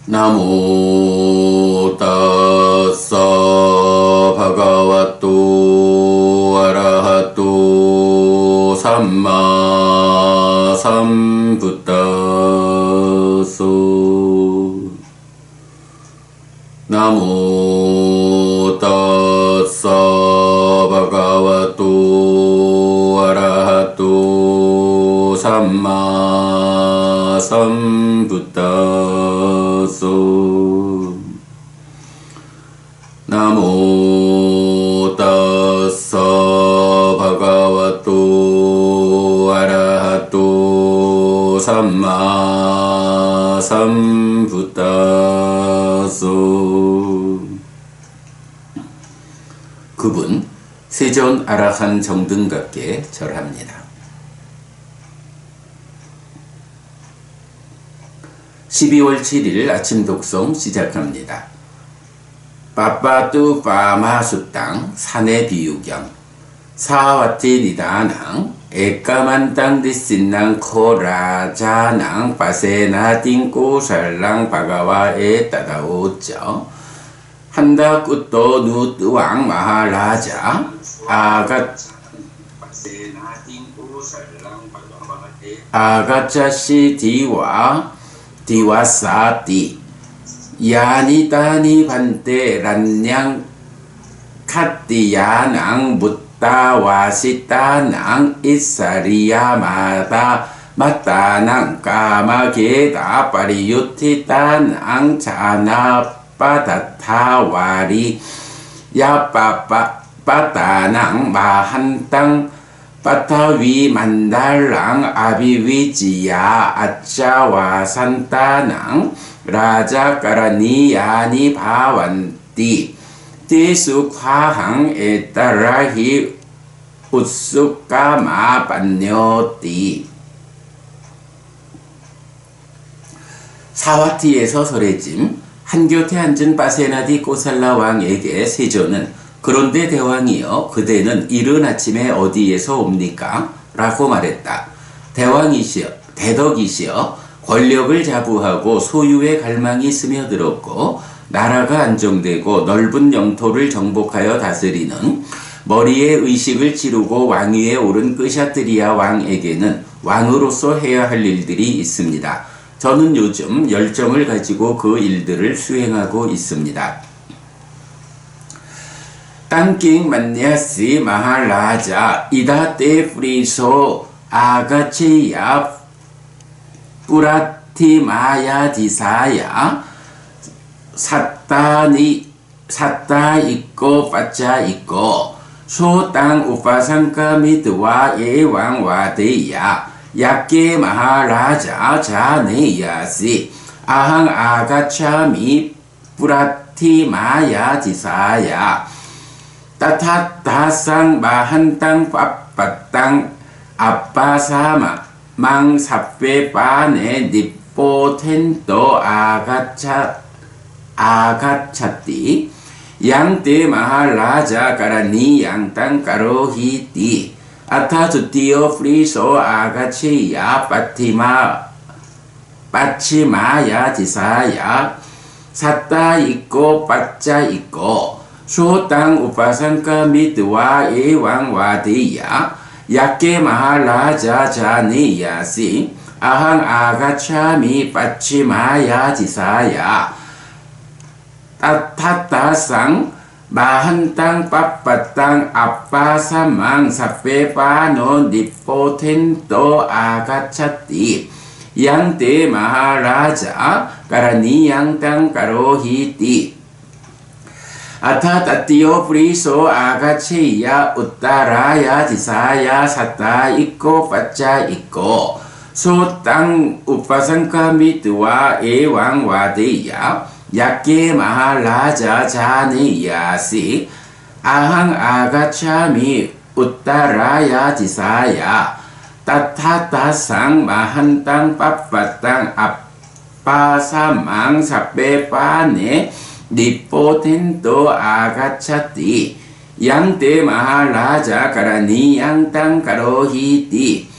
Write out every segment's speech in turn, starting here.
나모 따사 바가와또 아라하또 삼마 삼부따소 나모 따사 바가와또 아라하또 삼마 삼부따소 나모 따사 바가와또 아라하또 삼마 삼부따소. 그분 세존 아라한 정등각께 절합니다. 12월 7일 아침 독송 시작합니다. 빠빠뚜 빠마숫땅 산의 비유경 사와티 니다낭 에까만땅 디신낭 코라자낭 빠세나 띵꼬 살랑 바가와에 따다오쩌 한다 꾸또 누뚜왕 마하라자 아가짜시 디와사티 야니따니 반테 란냥 카띠야낭 묻다와시따낭 이사리야마다 마따낭 까마게다 파리유티따낭 자나빠다타와리 야빠빠따낭 마한땅 빠타위 만달랑 아비위지야 아짜와 산따낭 라자까라니야니 바완띠 띠숙화항 에따라히 우숙까마 반뇨띠. 사와티에서 설해짐 한곁에 앉은 빠세나디 꼬살라 왕에게 세존은 그런데 대왕이여 그대는 이른 아침에 어디에서 옵니까? 라고 말했다. 대왕이시여 대덕이시여 권력을 자부하고 소유의 갈망이 스며들었고 나라가 안정되고 넓은 영토를 정복하여 다스리는 머리에 의식을 치르고 왕위에 오른 끄샤트리아 왕에게는 왕으로서 해야 할 일들이 있습니다. 저는 요즘 열정을 가지고 그 일들을 수행하고 있습니다. 땅킹 만냐시 마하라자 이다테 프리소 아가체야 뿌라티마야 디사야 사따 있고 빠짜 있고 소땅 우파상카 미드와 예왕와데야 야케 마하라자 자네야시 아항 아가차미 뿌라티마야 디사야 따타타상 마한땅 빠빠땅 아빠사마 망사페 빠네 니뽀텐도 아가차띠 양떼 마하라자 까라니 양땅 까로히띠 아타주띠오 프리소 아가치야 빠치마야 디사야 사따 있고 빠짜 있고 소땅 우파상카 미드와 예왕와디야 야케 마하라자 자니야시 아항 아가차미 빠치마야 디사야 따타타상 마한땅 빠빠땅 아빠사망 사페파노 니포텐도 아가차띠 양떼 마하라자 까라니 양땅 까로히띠 아타타띠오 프리소 아가체야 우따라야 디사야 사따 있고 빠짜 있고 소땅 우파상카 미드와 예왕와데야 야케 마하라자 자네야시 아항 아가차미 우따라야 디사야 따타타상 마한땅 빠빠땅 아빠사망 사페파네 니포텐도 아가차띠 양떼 마하라자 까라니 양땅 까로히띠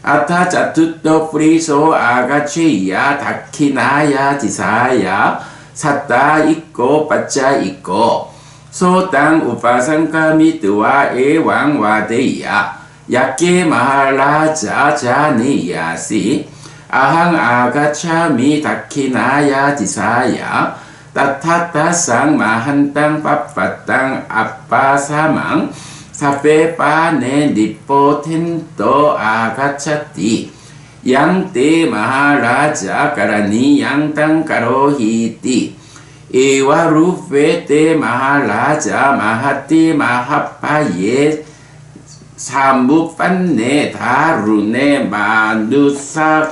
아타 짜투또 프리소 아가치야 다키나야 디사야 사타 있고 빠짜 있고 소땅 우파상카미트와 에왕와데야 야케 마할라자 자니야시 아항 아가차미 다키나야 디사야 따타타상 마한땅 빠빠땅 아빠사망 사페파네 니포텐토 아가차티 양떼 마하라자 까라니 양땅 까로히티 에와루페테 마하라자 마하티 마하파예 사무판네 다루네 마누사카예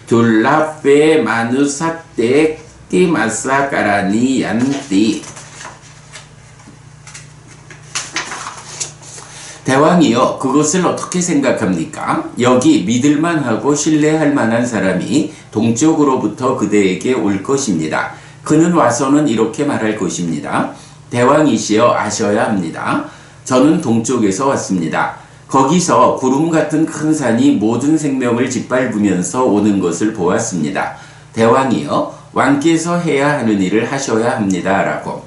둘라페 마누사테 티마사 까라니 얀티 대왕이여 그것을 어떻게 생각합니까? 여기 믿을만하고 신뢰할 만한 사람이 동쪽으로부터 그대에게 올 것입니다. 그는 와서는 이렇게 말할 것입니다. 대왕이시여 아셔야 합니다. 저는 동쪽에서 왔습니다. 거기서 구름 같은 큰 산이 모든 생명을 짓밟으면서 오는 것을 보았습니다. 대왕이여 왕께서 해야 하는 일을 하셔야 합니다. 라고.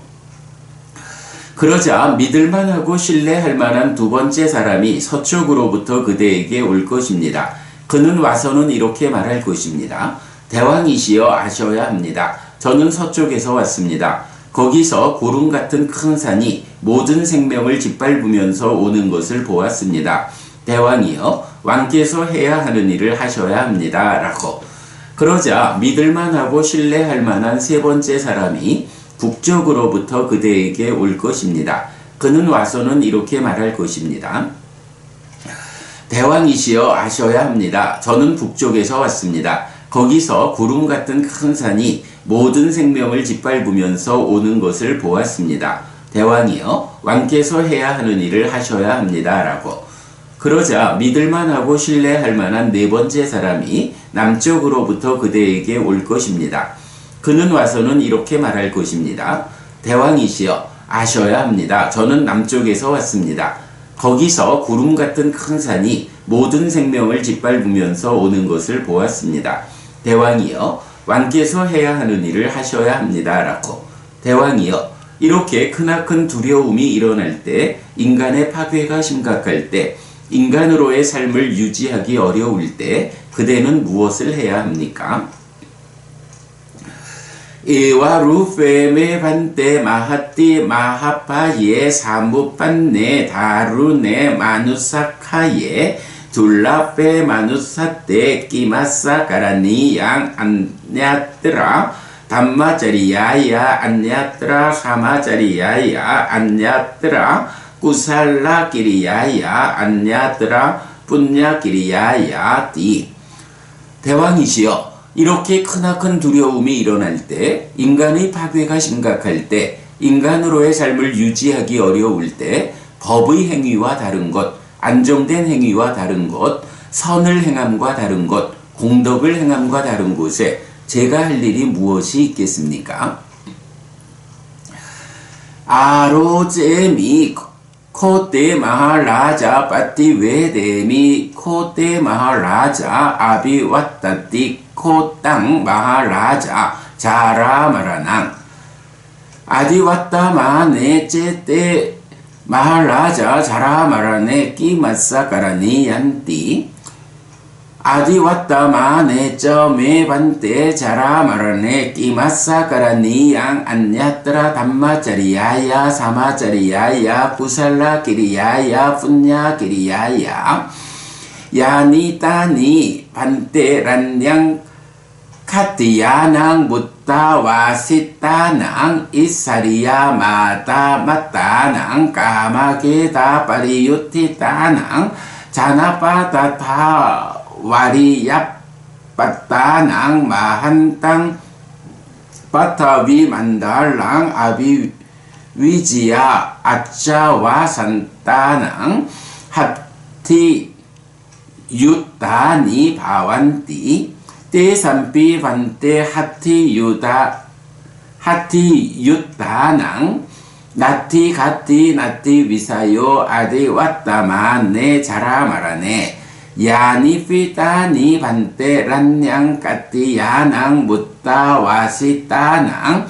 그러자 믿을만하고 신뢰할 만한 두 번째 사람이 서쪽으로부터 그대에게 올 것입니다. 그는 와서는 이렇게 말할 것입니다. 대왕이시여 아셔야 합니다. 저는 서쪽에서 왔습니다. 거기서 구름 같은 큰 산이 모든 생명을 짓밟으면서 오는 것을 보았습니다. 대왕이여 왕께서 해야 하는 일을 하셔야 합니다. 라고. 그러자 믿을만하고 신뢰할 만한 세 번째 사람이 북쪽으로부터 그대에게 올 것입니다. 그는 와서는 이렇게 말할 것입니다. 대왕이시여 아셔야 합니다. 저는 북쪽에서 왔습니다. 거기서 구름 같은 큰 산이 모든 생명을 짓밟으면서 오는 것을 보았습니다. 대왕이여 왕께서 해야 하는 일을 하셔야 합니다. 라고. 그러자 믿을만하고 신뢰할 만한 네 번째 사람이 남쪽으로부터 그대에게 올 것입니다. 그는 와서는 이렇게 말할 것입니다. 대왕이시여 아셔야 합니다. 저는 남쪽에서 왔습니다. 거기서 구름 같은 큰 산이 모든 생명을 짓밟으면서 오는 것을 보았습니다. 대왕이여 왕께서 해야 하는 일을 하셔야 합니다. 라고. 대왕이여 이렇게 크나큰 두려움이 일어날 때, 인간의 파괴가 심각할 때, 인간으로의 삶을 유지하기 어려울 때 그대는 무엇을 해야 합니까? 에와루페메 반테 마하티 마하파예 사무판네 다루네 마누사카예 둘라페 마누사테 끼마사 까라니 양 안냐트라 담마자리야야 안냐트라 사마자리야야 안냐트라 구살라기리야야 안냐트라 분야기리야야 띠. 대왕이시여 이렇게 크나큰 두려움이 일어날 때, 인간의 파괴가 심각할 때, 인간으로의 삶을 유지하기 어려울 때, 법의 행위와 다른 것, 안정된 행위와 다른 것, 선을 행함과 다른 것, 공덕을 행함과 다른 곳에 제가 할 일이 무엇이 있겠습니까? 아로제미 코테 마하라자 파티웨데미 코테 마하라자 아비와타티 코땅 마하라자 자라마라낭 아디와타마네 제테 마하라자 자라마라네 끼마사카라니 얀띠 아디와타마네 쩌메 반테 자라마라네 끼마사카라니 양 안냐트라 담마자리야야 사마자리야야 구살라기리야야 푼야기리야야 야니타니 반테 란양 카티야낭 무타와시타낭 이사리야 마타마타낭 까마게다 파리유티타낭 자나파타타 와리얍빠따낭 마한땅 빠타비 만달랑 아비위지야 아짜와산따낭 하티 유타니 바완띠 떼삼피 반떼 하티 유타낭 나티 가티 나티 위사요 아디 왔다마 네 자라 말하네 야니 피따니 반떼 란냥 까띠 야낭 묻다 와시따낭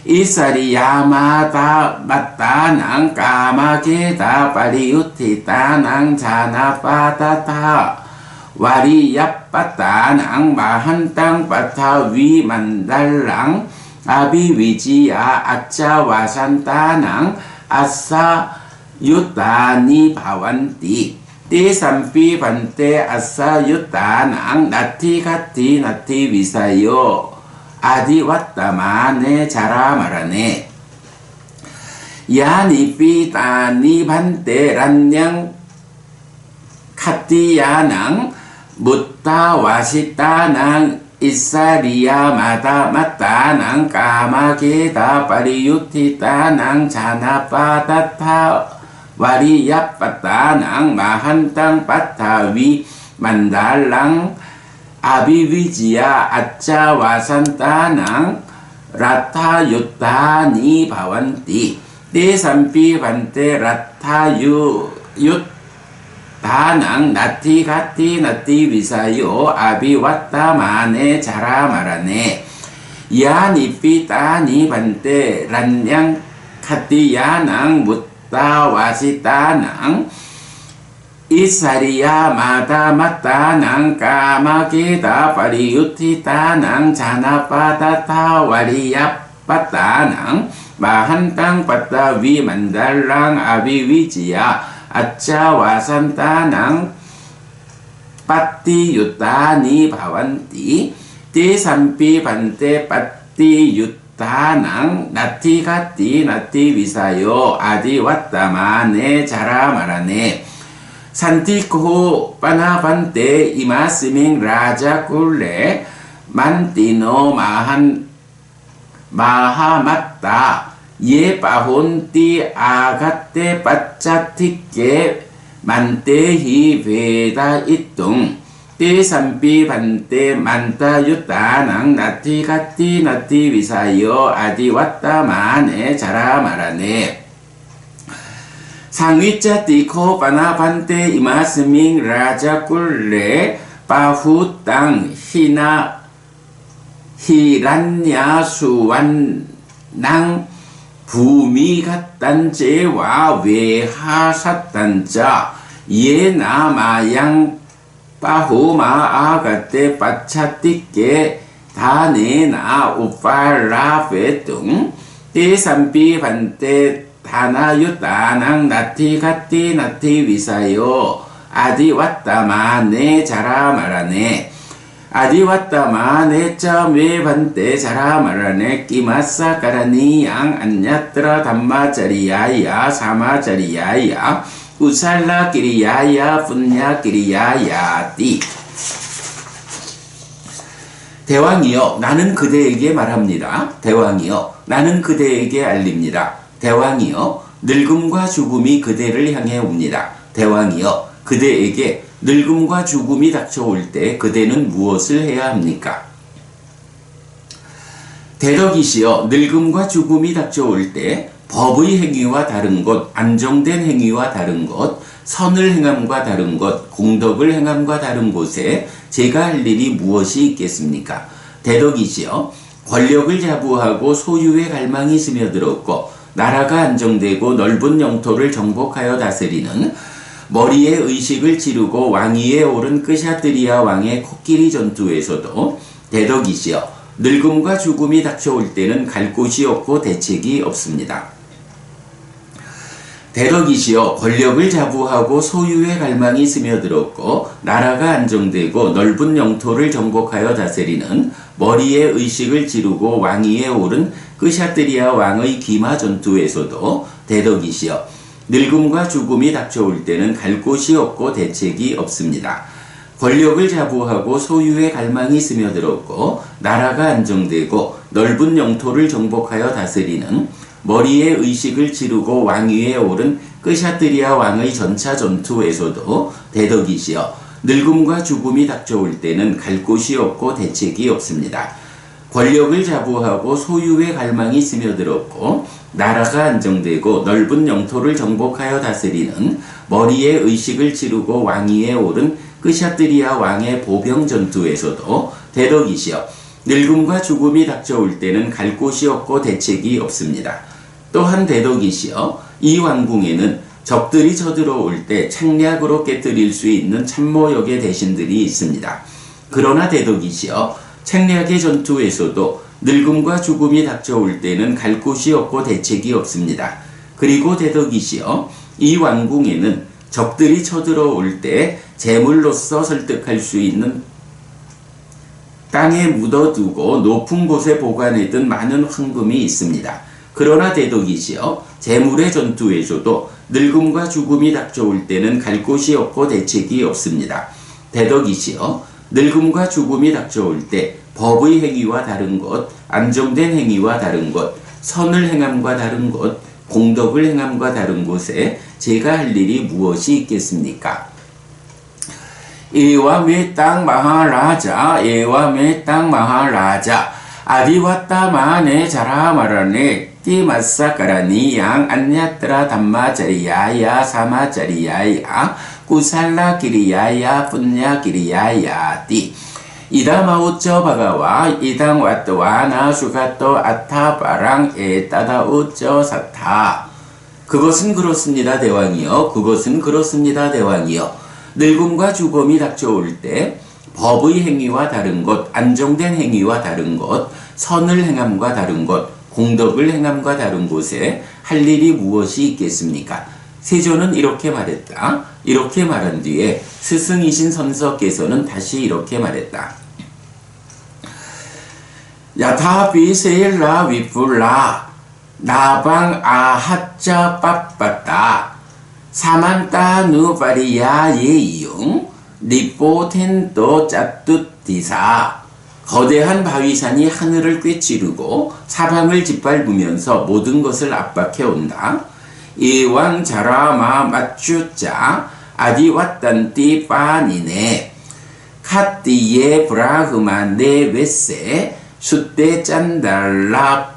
이사리 야마다 맞다낭 까마게다 파리우티따낭 자나빠따타 와리얍빠따낭 마한땅 빠타 위만달랑 아비위지야 아짜와산따낭 아싸 유따니 바완띠 띠삼피 반떼 아싸 유따낭 나티가티 나티 위사요 아디왓따마네 자라마라네 야니피 따니 반떼 란냥 카띠야낭 묻다 와시따낭 이사리야 마다 맞다낭 까마게다 파리유티따낭 자나빠따타 와리얍빠따낭 마한땅 빠타위 만달랑 아비위지야 아짜와산따낭 라타유따니 바완띠 떼삼피 반떼 라타유 다낭 나티가티 나티 위사요 아비왓따마네 자라마라네 야니피 따니 반떼 란냥 카띠야낭 묻다 와시따낭 이사리야 마다 맞다낭 까마게다 파리유티따낭 자나빠따타 와리얍빠따낭 마한땅 빠따 위만달랑 아비위지야 아짜와산따낭 빠띠유따니 바완띠 띠삼피 반떼 빠띠유따낭 나티가띠 나티 위사요 아디왓따마네 자라마라네 산티코 빠나반떼 이마스밍 라자꿀레 만띠노 마하맞다 예 빠혼띠 아가떼 빠짜티께 만떼히 베다 이뚱 띠삼피 반떼 만따유따낭 나티가띠 나티 위사요 아디왓따마네 자라마라네 상위자 띠코 빠나반떼 이마스밍 라자꿀레 빠후땅 히나 히란야수완낭 부미갓단제와 외하삿단자 예나마양 빠호마아가떼 빠차띠께 다네나 우파라페뚱 띠삼피 반떼 다나유따낭 나티가띠 나티 위사요 아디왓따마네 자라마라네 아디왓따마네 쩌메 반떼 자라마라네 끼마싸 까라니양 안냐트라 담마자리야야 사마자리야야 우살라 끼리야야 분야 끼리야야띠 대왕이여 나는 그대에게 말합니다. 대왕이여 나는 그대에게 알립니다. 대왕이여 늙음과 죽음이 그대를 향해 옵니다. 대왕이여 그대에게 늙음과 죽음이 닥쳐올 때 그대는 무엇을 해야 합니까? 대덕이시여 늙음과 죽음이 닥쳐올 때 법의 행위와 다른 것, 안정된 행위와 다른 것, 선을 행함과 다른 것, 공덕을 행함과 다른 곳에 제가 할 일이 무엇이 있겠습니까? 대덕이시여 권력을 자부하고 소유의 갈망이 스며들었고 나라가 안정되고 넓은 영토를 정복하여 다스리는 머리에 의식을 지르고 왕위에 오른 끄샤트리아 왕의 코끼리 전투에서도 대덕이시여 늙음과 죽음이 닥쳐올 때는 갈 곳이 없고 대책이 없습니다. 대덕이시여 권력을 자부하고 소유의 갈망이 스며들었고 나라가 안정되고 넓은 영토를 정복하여 다스리는 머리에 의식을 지르고 왕위에 오른 끄샤트리아 왕의 기마 전투에서도 대덕이시여 늙음과 죽음이 닥쳐올 때는 갈 곳이 없고 대책이 없습니다. 권력을 자부하고 소유의 갈망이 스며들었고 나라가 안정되고 넓은 영토를 정복하여 다스리는 머리에 의식을 지르고 왕위에 오른 끄샤트리아 왕의 전차 전투에서도 대덕이시여 늙음과 죽음이 닥쳐올 때는 갈 곳이 없고 대책이 없습니다. 권력을 자부하고 소유의 갈망이 스며들었고 나라가 안정되고 넓은 영토를 정복하여 다스리는 머리에 의식을 지르고 왕위에 오른 끄샤뜨리아 왕의 보병 전투에서도 대덕이시여 늙음과 죽음이 닥쳐올 때는 갈 곳이 없고 대책이 없습니다. 또한 대덕이시여 이 왕궁에는 적들이 쳐들어올 때 창략으로 깨뜨릴 수 있는 참모역의 대신들이 있습니다. 그러나 대덕이시여 창략의 전투에서도 늙음과 죽음이 닥쳐올 때는 갈 곳이 없고 대책이 없습니다. 그리고 대덕이시여 이 왕궁에는 적들이 쳐들어올 때 제물로서 설득할 수 있는 땅에 묻어두고 높은 곳에 보관해둔 많은 황금이 있습니다. 그러나 대덕이시여 제물의 전투에서도 늙음과 죽음이 닥쳐올 때는 갈 곳이 없고 대책이 없습니다. 대덕이시여 늙음과 죽음이 닥쳐올 때 법의 행위와 다른 것, 안정된 행위와 다른 것, 선을 행함과 다른 것, 공덕을 행함과 다른 곳에 제가 할 일이 무엇이 있겠습니까? 에와 땅 마하라자 에와 땅 마하라자 아디와따 마네 자라 마라네 띠마사카라니 양 안냐트라 담마자리야야 사마자리야야 구살라 기리야야 분야 기리야야 띠 이다마우쩌 바가와 이당 왓도와나 수가또 아타바랑 에따다우쩌 사타 그것은 그렇습니다 대왕이여 그것은 그렇습니다 대왕이여 늙음과 죽음이 닥쳐올 때 법의 행위와 다른 것, 안정된 행위와 다른 것, 선을 행함과 다른 것, 공덕을 행함과 다른 곳에 할 일이 무엇이 있겠습니까? 세조는 이렇게 말했다. 이렇게 말한 뒤에 스승이신 선서께서는 다시 이렇게 말했다. 야타비세일라 위풀라 나방 아하짜 빠빠따 사만따 누바리야 예이용 리포텐도 짜뚜디사 거대한 바위산이 하늘을 꿰찌르고 사방을 짓밟으면서 모든 것을 압박해온다. 이왕 자라마 맞추자 아디왓단띠 빠니네 카띠에 브라흐만데 웨세 숫대 짠달라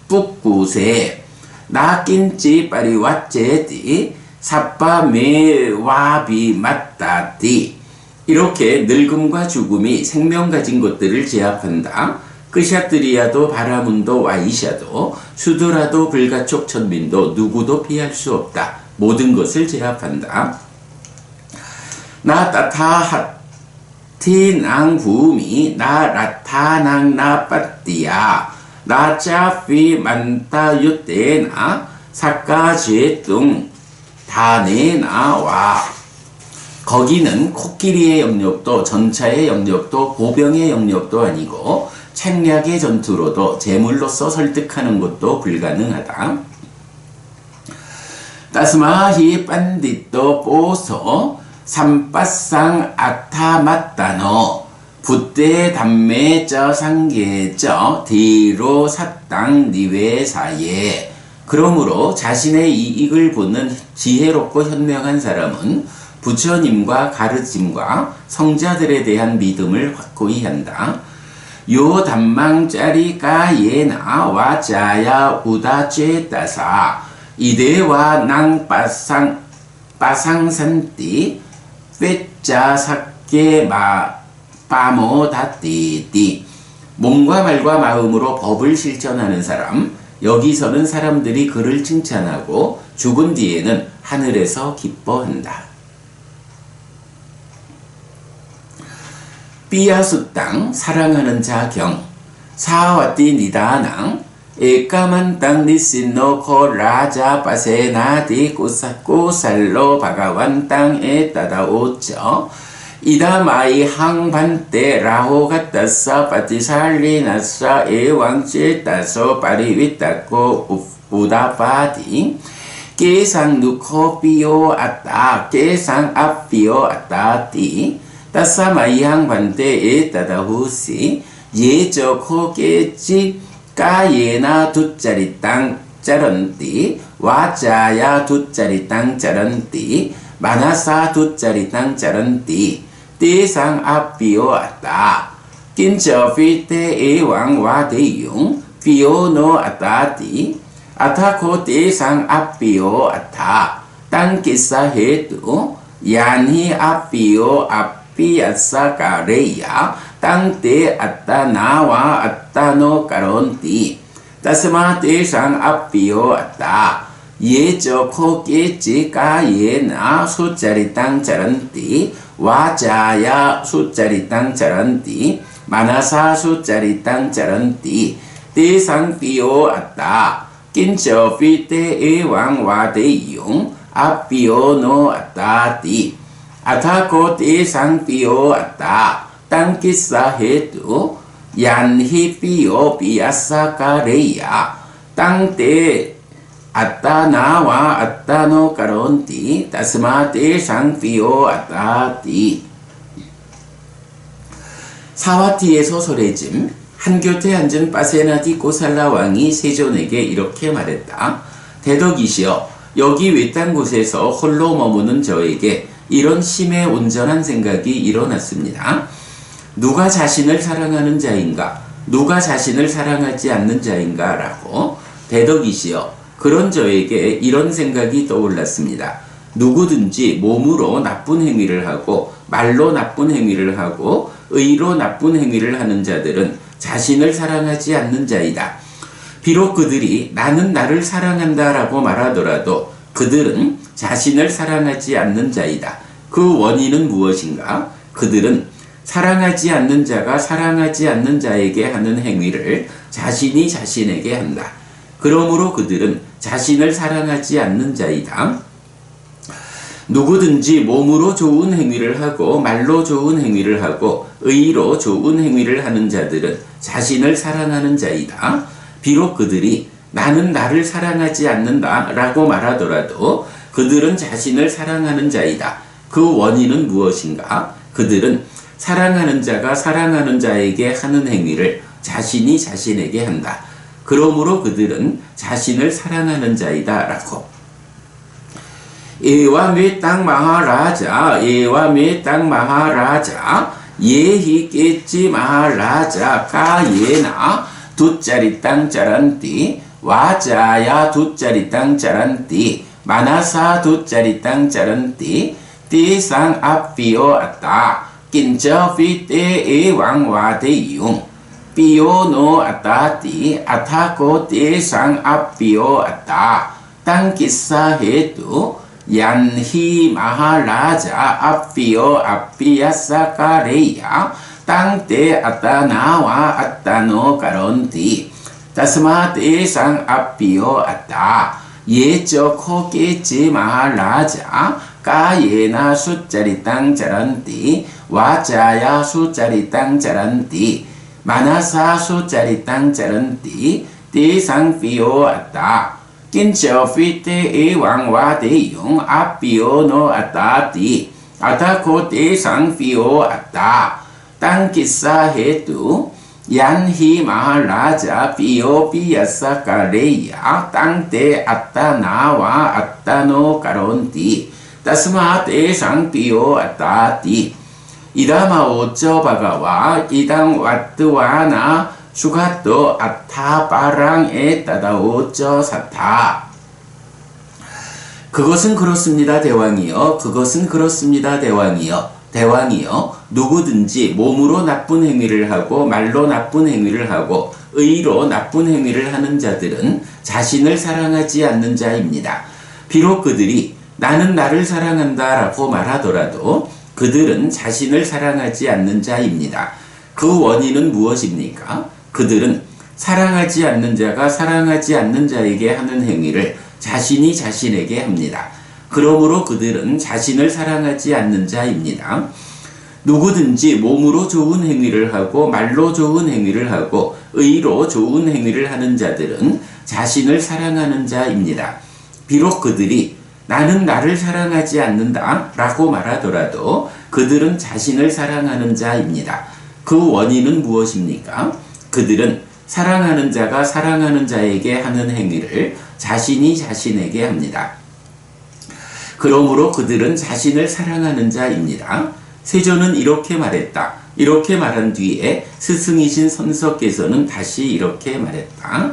뿌쿠세 나낀찌 빠리왓제디 사빠메와비 맞다디 이렇게 늙음과 죽음이 생명 가진 것들을 제압한다. 끄샤뜨리아도 바라문도 와이샤도 수드라도 불가촉 천민도 누구도 피할 수 없다. 모든 것을 제압한다. 나 따타하티낭 부미 나 라타낭 나빠띠야 나 짜피 만따 유떼나 사까제뚱 다내나와 거기는 코끼리의 영역도 전차의 영역도 보병의 영역도 아니고 책략의 전투로도 제물로서 설득하는 것도 불가능하다. 따스마히 빤디또 뽀소 삼빠상 아타마따노 붓대 담매저 상계저 뒤로 사땅 니웨사예 그러므로 자신의 이익을 보는 지혜롭고 현명한 사람은 부처님과 가르침과 성자들에 대한 믿음을 확고히 한다. 요 담망짜리가 예나 와자야 우다죄따사 이대와 낭 빠상산띠 빼짜삭게 빠모다띠띠 몸과 말과 마음으로 법을 실천하는 사람 여기서는 사람들이 그를 칭찬하고 죽은 뒤에는 하늘에서 기뻐한다. 삐야수 땅 사랑하는 자경 사와띠 니다낭 에까만 땅 니신노코 라자 빠세나디 꼬살로 바가완 땅에 따다오쩌 이다마이 항반때 라호 갔다사 빠티살리나사 에왕제 따서 빠리윗따고 우다바디 계상 누코 삐오 아따 계상 앞삐오 아따띠 따사 마이 항반때 따다후시 예저코 깨지 까예나 두짜리 땅 짜런띠 와자야 두짜리 땅 짜런띠 마나사 두짜리 땅 짜런띠 띠상 앞비오 아따 낀저 필때 에왕 와대용 비오노 아따띠 아타코 띠상 앞비오 아타 땅 기사 해도 yanhi appio appiassa kareya tangte attanawa attano karonti tasma tesang appio atta yejo kokechi kayena sucaritang caranti wajaya sucaritang caranti manasa sucaritang caranti tesang pio atta kincho pite ewang wadeyung appio no attati atako tesang pio atta tangkissa hetu yanhi pio piassa kareya tangte attanawa attano karonti tasmate 상피오 아따띠. 사와티의 소설의 짐 한곁에 앉은 빠세나디 꼬살라 왕이 세존에게 이렇게 말했다. 대덕이시여, 여기 외딴 곳에서 홀로 머무는 저에게 이런 심에 온전한 생각이 일어났습니다. 누가 자신을 사랑하는 자인가? 누가 자신을 사랑하지 않는 자인가? 라고 대덕이시여, 그런 저에게 이런 생각이 떠올랐습니다. 누구든지 몸으로 나쁜 행위를 하고 말로 나쁜 행위를 하고 의로 나쁜 행위를 하는 자들은 자신을 사랑하지 않는 자이다. 비록 그들이 나는 나를 사랑한다 라고 말하더라도 그들은 자신을 사랑하지 않는 자이다. 그 원인은 무엇인가? 그들은 사랑하지 않는 자가 사랑하지 않는 자에게 하는 행위를 자신이 자신에게 한다. 그러므로 그들은 자신을 사랑하지 않는 자이다. 누구든지 몸으로 좋은 행위를 하고 말로 좋은 행위를 하고 의로 좋은 행위를 하는 자들은 자신을 사랑하는 자이다. 비록 그들이 나는 나를 사랑하지 않는다 라고 말하더라도 그들은 자신을 사랑하는 자이다. 그 원인은 무엇인가? 그들은 사랑하는 자가 사랑하는 자에게 하는 행위를 자신이 자신에게 한다. 그러므로 그들은 자신을 사랑하는 자이다 라고. 에와메 땅 마하라자 에와메 땅 마하라자 예히 깨지 마하라자 까예나 두짜리 땅 짜란띠 와자야 두짜리 땅 짜란띠 마나사 두짜리 땅 짜란띠 띠상 앞비오 아따 긴저 피떼 에왕 와대용 피오노 아따띠 아타코 띠상 앞비오 아따 땅기사 해도 yanhi maharaja appio appiassa kareya tangte attanawa attano karonti tasmate sang appio atta yecho kokechi maharaja kayena sucaritang caranti wajaya sucaritang caranti manasa sucaritang caranti te sang pio atta kincho fite ewang wadeyung appio no attati atako te sang pio atta tangkissa hetu yanhi maharaja pio piyassa kareya tangte attanawa attano karonti tasmate sang pio attati idama ocho bagawa idang wattuwana 수가또 아타 바랑에 따다오쩌 사타. 그것은 그렇습니다 대왕이여. 그것은 그렇습니다 대왕이여. 대왕이여, 누구든지 몸으로 나쁜 행위를 하고 말로 나쁜 행위를 하고 의로 나쁜 행위를 하는 자들은 자신을 사랑하지 않는 자입니다. 비록 그들이 나는 나를 사랑한다 라고 말하더라도 그들은 자신을 사랑하지 않는 자입니다. 그 원인은 무엇입니까? 그들은 사랑하지 않는 자가 사랑하지 않는 자에게 하는 행위를 자신이 자신에게 합니다. 그러므로 그들은 자신을 사랑하지 않는 자입니다. 누구든지 몸으로 좋은 행위를 하고 말로 좋은 행위를 하고 의로 좋은 행위를 하는 자들은 자신을 사랑하는 자입니다. 비록 그들이 나는 나를 사랑하지 않는다 라고 말하더라도 그들은 자신을 사랑하는 자입니다. 그 원인은 무엇입니까? 그들은 사랑하는 자가 사랑하는 자에게 하는 행위를 자신이 자신에게 합니다. 그러므로 그들은 자신을 사랑하는 자입니다. 세존은 이렇게 말했다. 이렇게 말한 뒤에 스승이신 선석께서는 다시 이렇게 말했다.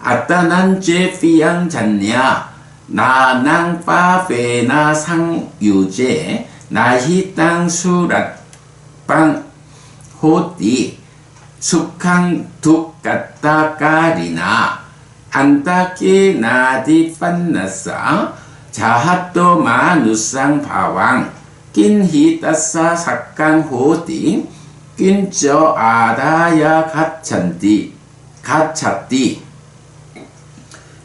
아따난 죄 피양 잤냐 나낭 빠페나 상유제 나히땅 수락빵 호띠 숙항 둑갔다 까리나 안타키 나디 판나싸 자핫도 마누상 바왕 낀히따싸 삭강 호띠 낀저 아다야 갓찬띠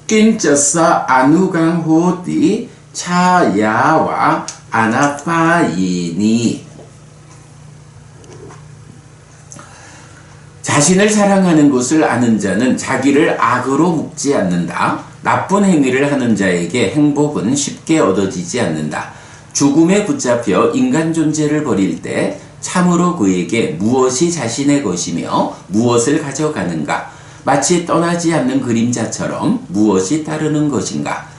낀저싸 아누강 호띠 차야와 아나파이니. 자신을 사랑하는 것을 아는 자는 자기를 악으로 묶지 않는다. 나쁜 행위를 하는 자에게 행복은 쉽게 얻어지지 않는다. 죽음에 붙잡혀 인간 존재를 버릴 때 참으로 그에게 무엇이 자신의 것이며 무엇을 가져가는가? 마치 떠나지 않는 그림자처럼 무엇이 따르는 것인가?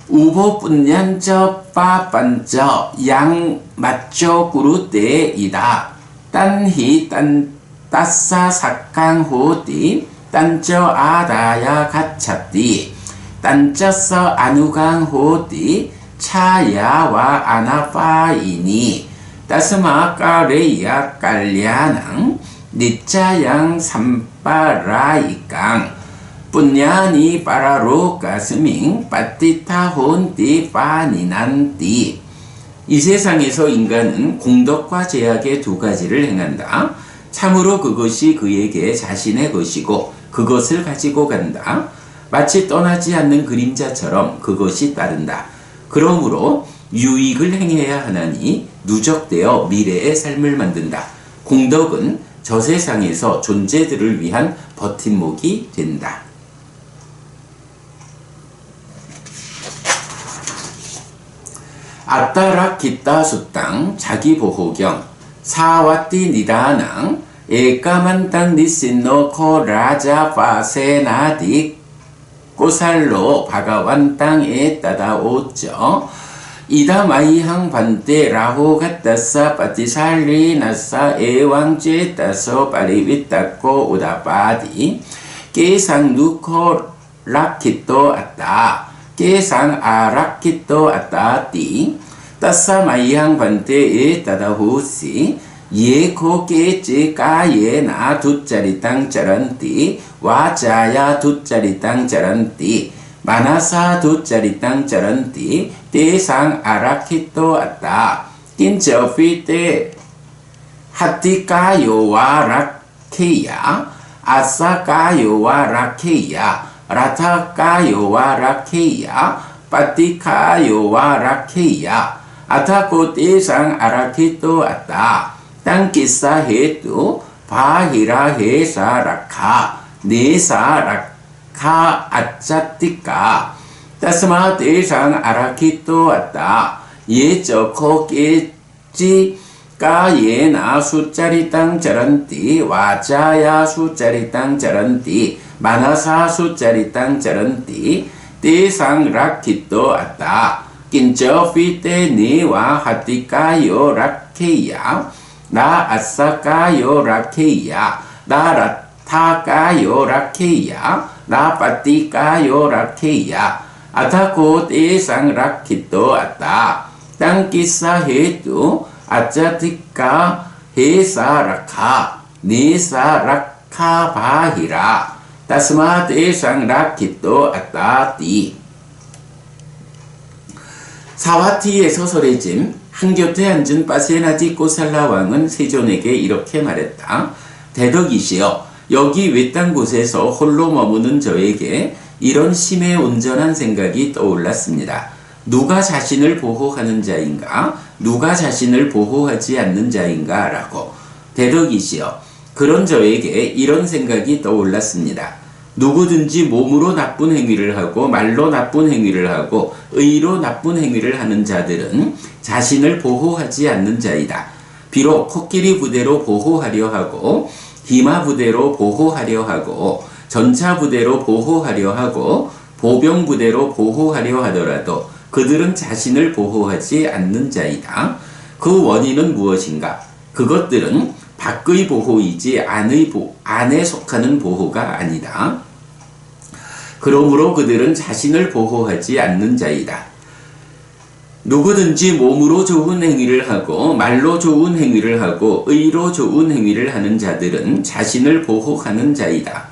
우보뿐년저 빠빤저 양 맞죠 구루떼이다. 딴히 따싸 삭강 호띠 딴저 아다야 갓차띠 딴쩌서 아누강 호띠 차야와 아나파이니 따스마 까레야 깔리아낭 니짜양 삼빠라이깡 뿐냐니 빠라로 가스밍 빠띠타 혼띠 파니난띠. 이 세상에서 인간은 공덕과 제약의 두 가지를 행한다. 참으로 그것이 그에게 자신의 것이고 그것을 가지고 간다. 마치 떠나지 않는 그림자처럼 그것이 따른다. 그러므로 유익을 행해야 하나니 누적되어 미래의 삶을 만든다. 공덕은 저 세상에서 존재들을 위한 버팀목이 된다. 아따락 기따 수땅 자기보호경 사와띠 니다낭 에까만땅 니신노 코라자 파세나디 꼬살로 바가완 땅에 따다오쩌 이다 마이항 반대 라호 갔다싸 빠티살리 나싸 에왕제 따서 빠리윗따꼬 우다바디 깨상 누코 락키또 아따 깨상 아락키또 아따띠 따싸 마이항 반대에 따다호시 예코 깨지 까예 나 두짜리 땅 짜란띠 와자야 두짜리 땅 짜란띠 마나사 두짜리 땅 짜란띠 대상 아라키또 아따 낀저피때 하티까요와 라케야 아사까요와 라케야 라타까요와 라케야 빠티까요와 라케야 아타코 대상 아라키또 아따 땅기사 해도 바히라 해사 라카 네사 라카 아짜띠까 따스마 대상 아라키또 아따 예저코 깨지 까예나 수짜리 땅 자란띠 와자야 수짜리 땅 자란띠 마나사 수짜리 땅 자란띠 대상 라키또 아따 낀저피때 니와 하티까요 라케야 나 아싸까요 라케야 나 라타까요 라케야 나 빠띠까요 라케야 아타코 대상 라키또 아따 땅기사 해도 아짜티까 해사 라카 네사 라카 바히라 따스마 대상 라키또 아따띠. 사와티의 소설의 짐 한곁에 앉은 빠세나디 꼬살라 왕은 세존에게 이렇게 말했다. 대덕이시여, 여기 외딴 곳에서 홀로 머무는 저에게 이런 심에 온전한 생각이 떠올랐습니다. 누가 자신을 보호하는 자인가? 누가 자신을 보호하지 않는 자인가? 라고. 대덕이시여, 그런 저에게 이런 생각이 떠올랐습니다. 누구든지 몸으로 나쁜 행위를 하고 말로 나쁜 행위를 하고 의로 나쁜 행위를 하는 자들은 자신을 보호하지 않는 자이다. 비록 코끼리 부대로 보호하려 하고 기마 부대로 보호하려 하고 전차 부대로 보호하려 하고 보병 부대로 보호하려 하더라도 그들은 자신을 보호하지 않는 자이다. 그 원인은 무엇인가? 그것들은 밖의 보호이지 안에 속하는 보호가 아니다. 그러므로 그들은 자신을 보호하지 않는 자이다. 누구든지 몸으로 좋은 행위를 하고 말로 좋은 행위를 하고 의로 좋은 행위를 하는 자들은 자신을 보호하는 자이다.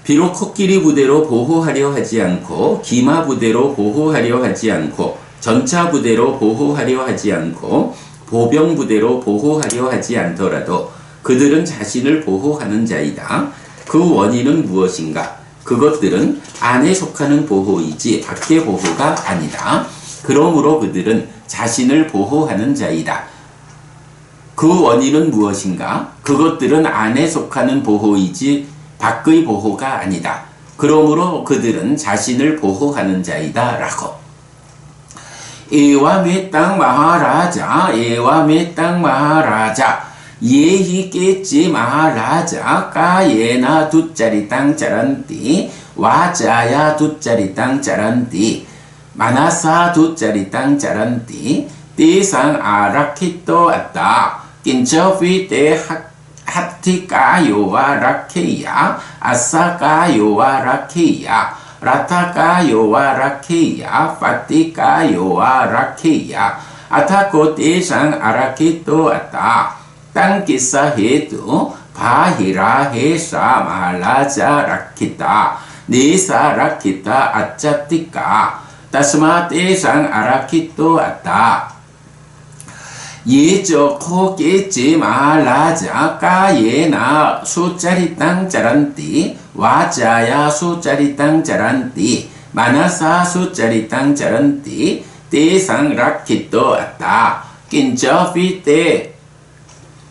비록 코끼리 부대로 보호하려 하지 않고 기마 부대로 보호하려 하지 않고 전차 부대로 보호하려 하지 않고 보병 부대로 보호하려 하지 않더라도 그들은 자신을 보호하는 자이다. 그 원인은 무엇인가? 그것들은 안에 속하는 보호이지 밖의 보호가 아니다. 그러므로 그들은 자신을 보호하는 자이다. 그 원인은 무엇인가? 그것들은 안에 속하는 보호이지 밖의 보호가 아니다. 그러므로 그들은 자신을 보호하는 자이다. 라고. 에와 메땅 마하라자, 에와 메땅 마하라자, 예히 깼지 마하라자, 까예나 두짜리 땅 짜란띠, 와자야 두짜리 땅 짜란띠, 마나사 두짜리 땅 짜란띠, 띠상 아라키또 왔다. 낀처피 때 하티까요와 라케야, 아사까요와 라케야, 라타까요와 라케야, 파티까요와 라케야, 아타코 띠상 아라키또 왔다. 땅기사 해도 바히라 해사 말라자 라키타, 네사 라키타 아짜띠까, 따스마 떼상 아라키또 왔다. 예저 코 깨지 말라자 까예나 수짜리 땅 짜란띠, 와자야 수짜리 땅 짜란띠, 마나사 수짜리 땅 짜란띠, 떼상 라키또 왔다. 낀저피 때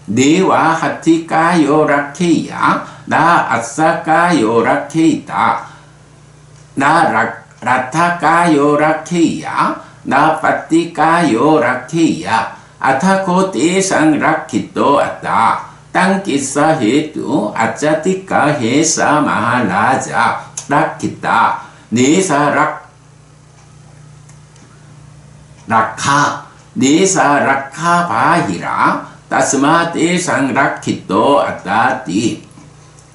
네와 하티까요 라케야, 나 아싸까요 라케이다. 나 라타까요 라케야, 나 파티까요 라케야, 아타코 떼상 라키또 왔다. 땅기사 해도 아짜티까 해사 마하라자 라키타, 네사 라카, 네사 라카 바히라, 따스마 떼상 라키또 왔다띠.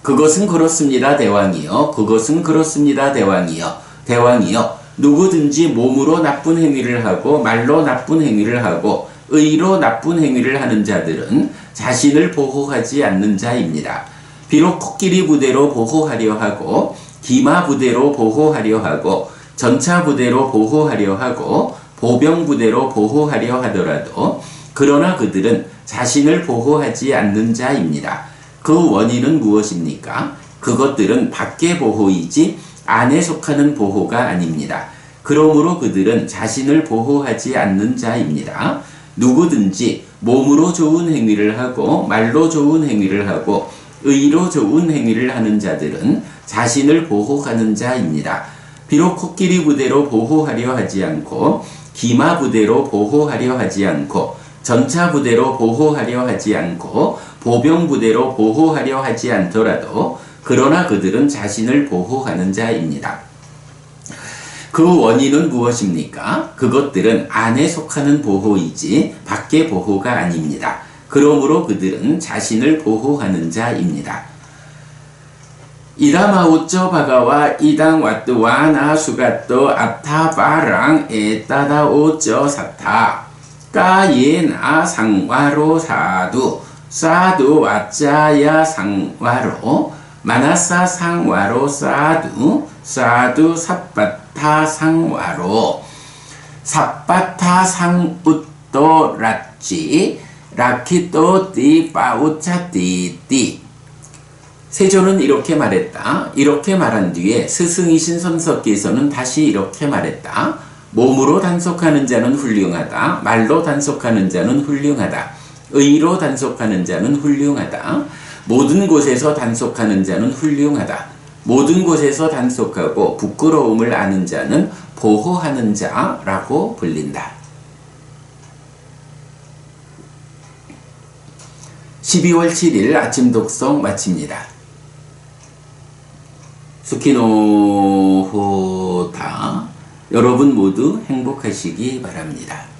그것은 그렇습니다, 대왕이여. 그것은 그렇습니다, 대왕이여. 대왕이여, 누구든지 몸으로 나쁜 행위를 하고 말로 나쁜 행위를 하고 의로 나쁜 행위를 하는 자들은 자신을 보호하지 않는 자입니다. 비록 코끼리 부대로 보호하려 하고 기마 부대로 보호하려 하고 전차 부대로 보호하려 하고 보병 부대로 보호하려 하더라도 그러나 그들은 자신을 보호하지 않는 자입니다. 그 원인은 무엇입니까? 그것들은 밖의 보호이지 안에 속하는 보호가 아닙니다. 그러므로 그들은 자신을 보호하지 않는 자입니다. 누구든지 몸으로 좋은 행위를 하고 말로 좋은 행위를 하고 의로 좋은 행위를 하는 자들은 자신을 보호하는 자입니다. 비록 코끼리 부대로 보호하려 하지 않고 기마 부대로 보호하려 하지 않고 전차 부대로 보호하려 하지 않고 보병 부대로 보호하려 하지 않더라도 그러나 그들은 자신을 보호하는 자입니다. 그 원인은 무엇입니까? 그것들은 안에 속하는 보호이지 밖의 보호가 아닙니다. 그러므로 그들은 자신을 보호하는 자입니다. 이라마우쩌 바가와 이당 왓뚜 와나 수가또 아타바랑 에따다오쩌 사타 까예나 상와로 사두 사두 와짜야 상와로 마나사 상와로 사두 사두 삿바타 상와로 삿바타 상우또 라찌 라키또 띠 빠우차 띠띠. 세조는 이렇게 말했다. 이렇게 말한 뒤에 스승이신 선석께서는 다시 이렇게 말했다. 몸으로 단속하는 자는 훌륭하다. 말로 단속하는 자는 훌륭하다. 의로 단속하는 자는 훌륭하다. 모든 곳에서 단속하는 자는 훌륭하다. 모든 곳에서 단속하고 부끄러움을 아는 자는 보호하는 자라고 불린다. 12월 7일 아침 독송 마칩니다. 수키노호타. 여러분 모두 행복하시기 바랍니다.